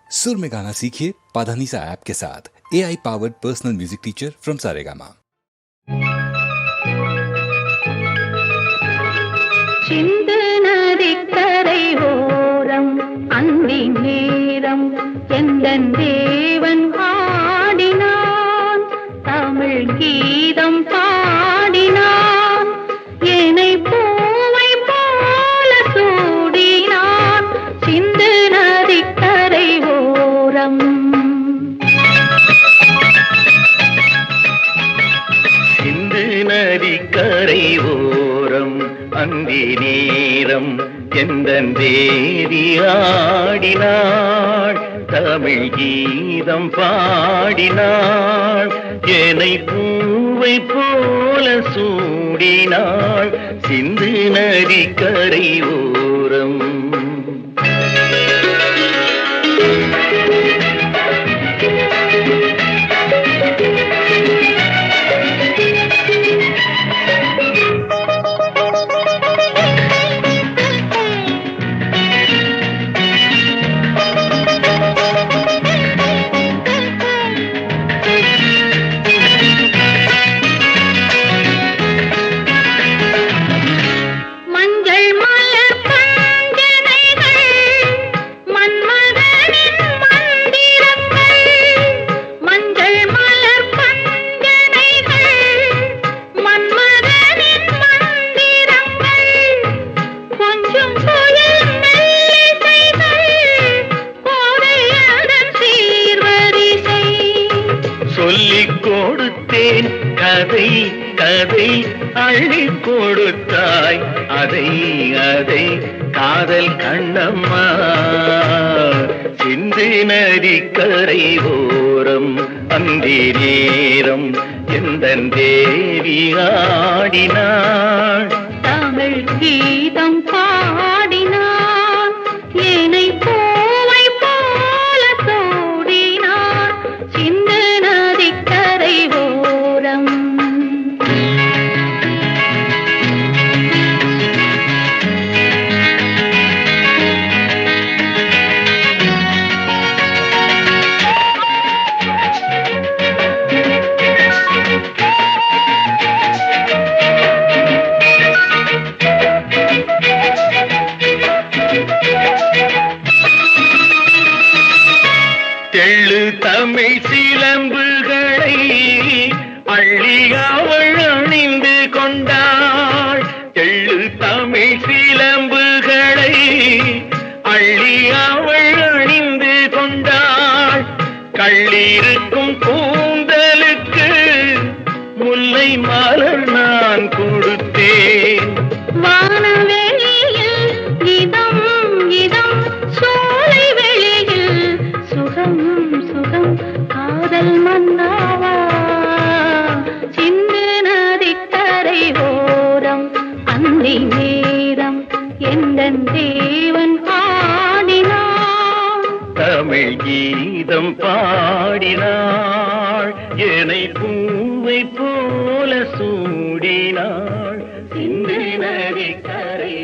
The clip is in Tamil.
सुर में गाना सीखिए पाधानीसा ऐप के साथ। AI powered personal music teacher from Saregama. சிந்துநதிக்கரை ஓரம் அந்தி நேரம் எந்தன் தேவன் ஆடினான், தமிழ் கீதம் பாடினான், என்னை பூவை போல சூடினான். சிந்துநதிக்கரை ஓரம் சிந்துநதிக்கரை ஓரம் அந்தி நேரம் எந்தன் தேவி ஆடினாள், தமிழ் கீதம் பாடினாள், என்னை பூவை போல சூடினாள். சிந்து நதிக்கரை ஓரம் சொல்லிக் கொடுத்தேன் கதை கதை அள்ளி கொடுத்தாய் அதை அதை காதல் கண்ணம்மா. சிந்து நதிக்கரை ஓரம் அந்தி நேரம் எந்தன் தேவி ஆடினாள், தமிழ் கீதம் பாடினான், என்னை பூவை போல சூடினான். சிந்து நதிக்கரை ஓரம் தெள்ளு தமிழ் சிலம்புகளை அள்ளி அவள் அணிந்து கொண்டாள், தெள்ளு தமிழ் சிலம்புகளை அள்ளி அவள் அணிந்து கொண்டாள். கள்ளிருக்கும் கூந்தலுக்கு முல்லை மலர் நான் கொடுத்தேன், வானவெளியில் இதம் இதம் சோலை வெளியில் சுகம் சுகம் காதல் மன்னாவா. சிந்து நதிக்கரை ஓரம் அந்தி நேரம் எந்தன் தேவன் ஆடினான், தமிழ் கீதம் பாடினாள், என்னை பூவை போல சூடினாள். சிந்து நதிக்கரை